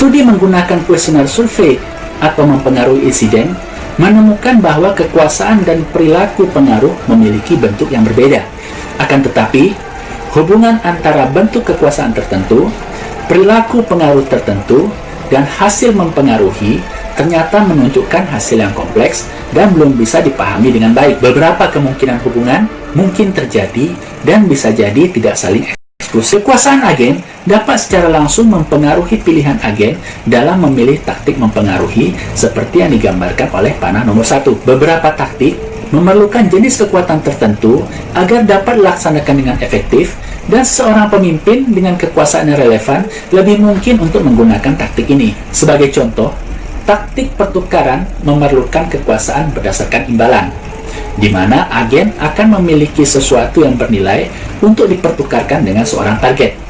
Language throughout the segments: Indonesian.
Studi menggunakan kuesioner survei atau mempengaruhi insiden menemukan bahwa kekuasaan dan perilaku pengaruh memiliki bentuk yang berbeda. Akan tetapi, hubungan antara bentuk kekuasaan tertentu, perilaku pengaruh tertentu, dan hasil mempengaruhi ternyata menunjukkan hasil yang kompleks dan belum bisa dipahami dengan baik. Beberapa kemungkinan hubungan mungkin terjadi dan bisa jadi tidak saling eksklusif. Kekuasaan agen dapat secara langsung mempengaruhi pilihan agen dalam memilih taktik mempengaruhi seperti yang digambarkan oleh panah nomor 1. Beberapa taktik memerlukan jenis kekuatan tertentu agar dapat dilaksanakan dengan efektif, dan seorang pemimpin dengan kekuasaan yang relevan lebih mungkin untuk menggunakan taktik ini. Sebagai contoh, taktik pertukaran memerlukan kekuasaan berdasarkan imbalan, di mana agen akan memiliki sesuatu yang bernilai untuk dipertukarkan dengan seorang target.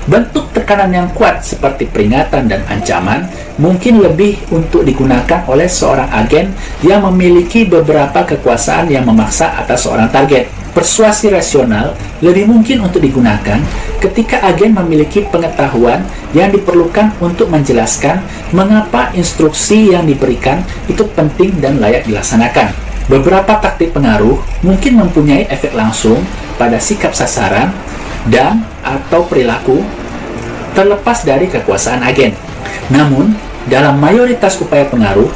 Bentuk tekanan yang kuat seperti peringatan dan ancaman mungkin lebih untuk digunakan oleh seorang agen yang memiliki beberapa kekuasaan yang memaksa atas seorang target. Persuasi rasional lebih mungkin untuk digunakan ketika agen memiliki pengetahuan yang diperlukan untuk menjelaskan mengapa instruksi yang diberikan itu penting dan layak dilaksanakan. Beberapa taktik pengaruh mungkin mempunyai efek langsung pada sikap sasaran dan atau perilaku terlepas dari kekuasaan agen. Namun, dalam mayoritas upaya pengaruh,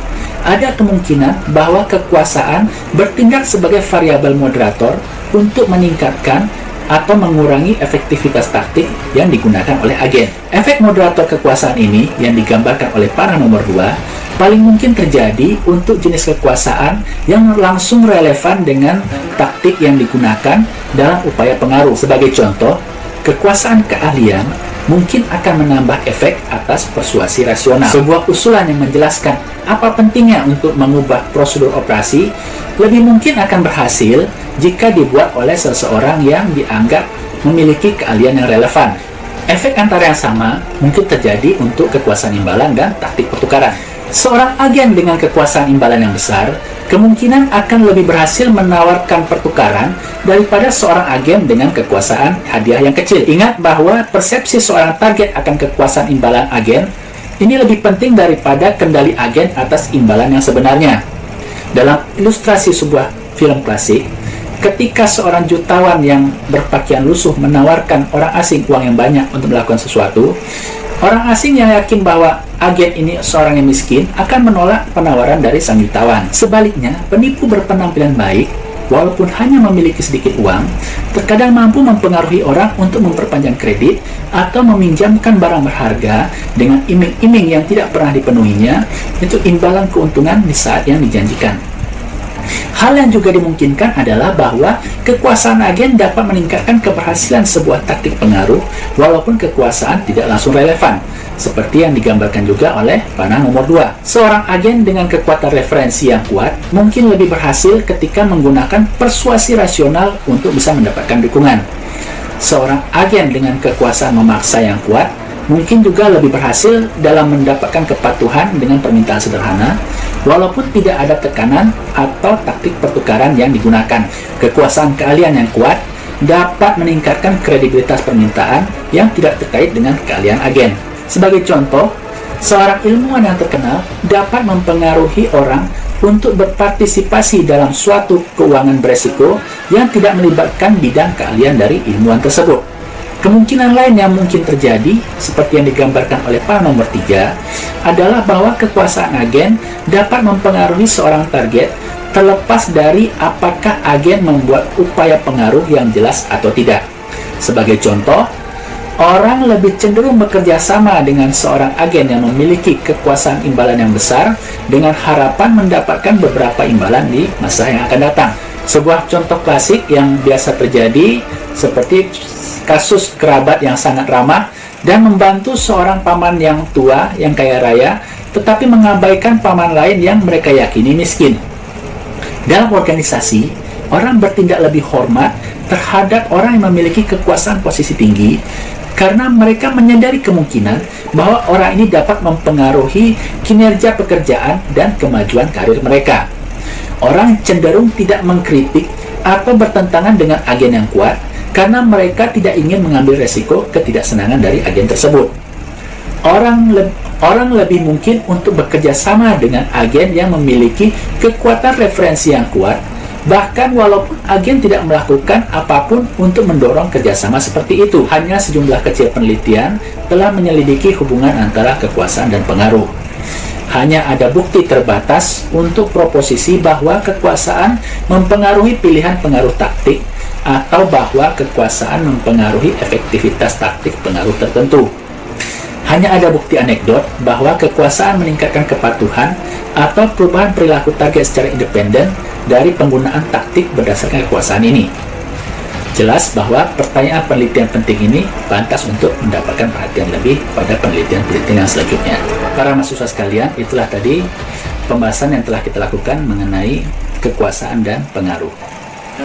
ada kemungkinan bahwa kekuasaan bertindak sebagai variabel moderator untuk meningkatkan atau mengurangi efektivitas taktik yang digunakan oleh agen. Efek moderator kekuasaan ini yang digambarkan oleh panah nomor 2 paling mungkin terjadi untuk jenis kekuasaan yang langsung relevan dengan taktik yang digunakan dalam upaya pengaruh. Sebagai contoh, kekuasaan keahlian mungkin akan menambah efek atas persuasi rasional. Sebuah usulan yang menjelaskan apa pentingnya untuk mengubah prosedur operasi lebih mungkin akan berhasil jika dibuat oleh seseorang yang dianggap memiliki keahlian yang relevan. Efek antara yang sama mungkin terjadi untuk kekuasaan imbalan dan taktik pertukaran. Seorang agen dengan kekuasaan imbalan yang besar kemungkinan akan lebih berhasil menawarkan pertukaran daripada seorang agen dengan kekuasaan hadiah yang kecil. Ingat bahwa persepsi seorang target akan kekuasaan imbalan agen ini lebih penting daripada kendali agen atas imbalan yang sebenarnya. Dalam ilustrasi sebuah film klasik, ketika seorang jutawan yang berpakaian lusuh menawarkan orang asing uang yang banyak untuk melakukan sesuatu, orang asing yang yakin bahwa agen ini seorang yang miskin akan menolak penawaran dari sang jutawan. Sebaliknya, penipu berpenampilan baik, walaupun hanya memiliki sedikit uang, terkadang mampu mempengaruhi orang untuk memperpanjang kredit atau meminjamkan barang berharga dengan iming-iming yang tidak pernah dipenuhinya, itu imbalan keuntungan di saat yang dijanjikan. Hal yang juga dimungkinkan adalah bahwa kekuasaan agen dapat meningkatkan keberhasilan sebuah taktik pengaruh walaupun kekuasaan tidak langsung relevan, seperti yang digambarkan juga oleh panah nomor 2. Seorang agen dengan kekuatan referensi yang kuat mungkin lebih berhasil ketika menggunakan persuasi rasional untuk bisa mendapatkan dukungan. Seorang agen dengan kekuasaan memaksa yang kuat mungkin juga lebih berhasil dalam mendapatkan kepatuhan dengan permintaan sederhana, walaupun tidak ada tekanan atau taktik pertukaran yang digunakan. Kekuasaan keahlian yang kuat dapat meningkatkan kredibilitas permintaan yang tidak terkait dengan keahlian agen. Sebagai contoh, seorang ilmuwan yang terkenal dapat mempengaruhi orang untuk berpartisipasi dalam suatu keuangan beresiko yang tidak melibatkan bidang keahlian dari ilmuwan tersebut. Kemungkinan lain yang mungkin terjadi, seperti yang digambarkan oleh panah nomor 3, adalah bahwa kekuasaan agen dapat mempengaruhi seorang target terlepas dari apakah agen membuat upaya pengaruh yang jelas atau tidak. Sebagai contoh, orang lebih cenderung bekerja sama dengan seorang agen yang memiliki kekuasaan imbalan yang besar dengan harapan mendapatkan beberapa imbalan di masa yang akan datang. Sebuah contoh klasik yang biasa terjadi seperti kasus kerabat yang sangat ramah dan membantu seorang paman yang tua yang kaya raya tetapi mengabaikan paman lain yang mereka yakini miskin. Dalam organisasi, orang bertindak lebih hormat terhadap orang yang memiliki kekuasaan posisi tinggi karena mereka menyadari kemungkinan bahwa orang ini dapat mempengaruhi kinerja pekerjaan dan kemajuan karir mereka. Orang cenderung tidak mengkritik atau bertentangan dengan agen yang kuat karena mereka tidak ingin mengambil resiko ketidaksenangan dari agen tersebut. orang lebih mungkin untuk bekerja sama dengan agen yang memiliki kekuatan referensi yang kuat, bahkan walaupun agen tidak melakukan apapun untuk mendorong kerjasama seperti itu. Hanya sejumlah kecil penelitian telah menyelidiki hubungan antara kekuasaan dan pengaruh. Hanya ada bukti terbatas untuk proposisi bahwa kekuasaan mempengaruhi pilihan pengaruh taktik, atau bahwa kekuasaan mempengaruhi efektivitas taktik pengaruh tertentu. Hanya ada bukti anekdot bahwa kekuasaan meningkatkan kepatuhan atau perubahan perilaku target secara independen dari penggunaan taktik berdasarkan kekuasaan ini. Jelas bahwa pertanyaan penelitian penting ini pantas untuk mendapatkan perhatian lebih pada penelitian-penelitian yang selanjutnya. Para mahasiswa sekalian, itulah tadi pembahasan yang telah kita lakukan mengenai kekuasaan dan pengaruh.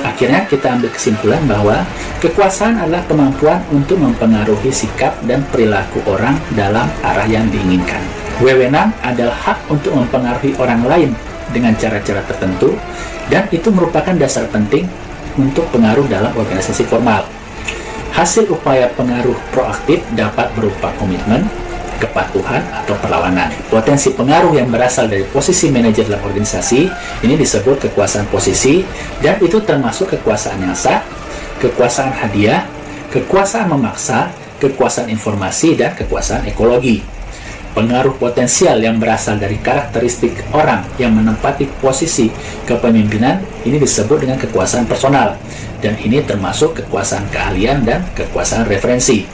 Akhirnya kita ambil kesimpulan bahwa kekuasaan adalah kemampuan untuk mempengaruhi sikap dan perilaku orang dalam arah yang diinginkan. Wewenang adalah hak untuk mempengaruhi orang lain dengan cara-cara tertentu, dan itu merupakan dasar penting untuk pengaruh dalam organisasi formal. Hasil upaya pengaruh proaktif dapat berupa komitmen, kepatuhan, atau perlawanan. Potensi pengaruh yang berasal dari posisi manajer dalam organisasi ini disebut kekuasaan posisi, dan itu termasuk kekuasaan yang sah, kekuasaan hadiah, kekuasaan memaksa, kekuasaan informasi, dan kekuasaan ekologi. Pengaruh potensial yang berasal dari karakteristik orang yang menempati posisi kepemimpinan ini disebut dengan kekuasaan personal, dan ini termasuk kekuasaan keahlian dan kekuasaan referensi.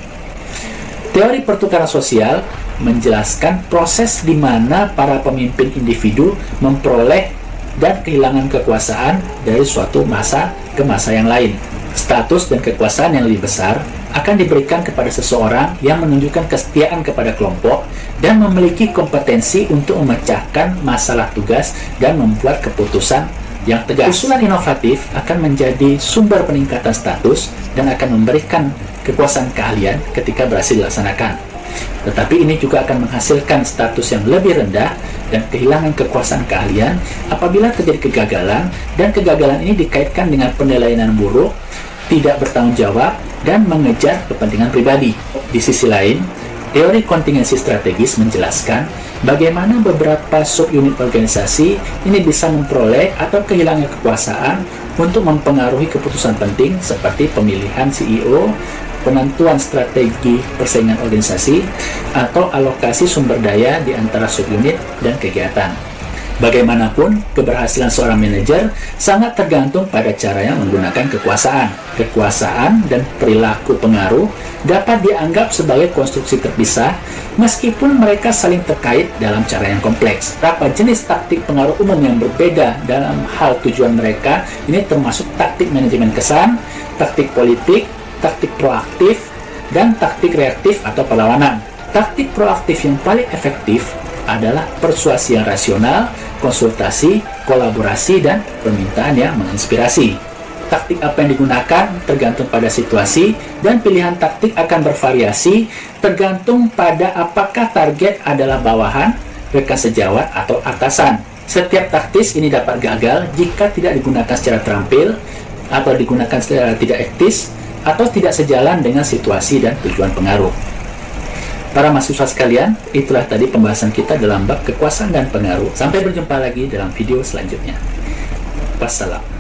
Teori pertukaran sosial menjelaskan proses di mana para pemimpin individu memperoleh dan kehilangan kekuasaan dari suatu masa ke masa yang lain. Status dan kekuasaan yang lebih besar akan diberikan kepada seseorang yang menunjukkan kesetiaan kepada kelompok dan memiliki kompetensi untuk memecahkan masalah tugas dan membuat keputusan yang tegas. Usulan inovatif akan menjadi sumber peningkatan status dan akan memberikan kekuasaan keahlian ketika berhasil dilaksanakan. Tetapi ini juga akan menghasilkan status yang lebih rendah dan kehilangan kekuasaan keahlian apabila terjadi kegagalan, dan kegagalan ini dikaitkan dengan penilaian yang buruk, tidak bertanggung jawab, dan mengejar kepentingan pribadi. Di sisi lain, teori kontingensi strategis menjelaskan bagaimana beberapa subunit organisasi ini bisa memperoleh atau kehilangan kekuasaan untuk mempengaruhi keputusan penting seperti pemilihan CEO, penentuan strategi persaingan organisasi, atau alokasi sumber daya di antara subunit dan kegiatan. Bagaimanapun, keberhasilan seorang manajer sangat tergantung pada caranya menggunakan kekuasaan. Kekuasaan dan perilaku pengaruh dapat dianggap sebagai konstruksi terpisah, meskipun mereka saling terkait dalam cara yang kompleks. Beberapa jenis taktik pengaruh umum yang berbeda dalam hal tujuan mereka ini termasuk taktik manajemen kesan, taktik politik, taktik proaktif, dan taktik reaktif atau perlawanan. Taktik proaktif yang paling efektif adalah persuasi yang rasional, konsultasi, kolaborasi, dan permintaan yang menginspirasi. Taktik apa yang digunakan tergantung pada situasi, dan pilihan taktik akan bervariasi tergantung pada apakah target adalah bawahan, rekan sejawat, atau atasan. Setiap taktis ini dapat gagal jika tidak digunakan secara terampil, atau digunakan secara tidak etis, atau tidak sejalan dengan situasi dan tujuan pengaruh. Para mahasiswa sekalian, itulah tadi pembahasan kita dalam bab kekuasaan dan pengaruh. Sampai berjumpa lagi dalam video selanjutnya. Wassalam.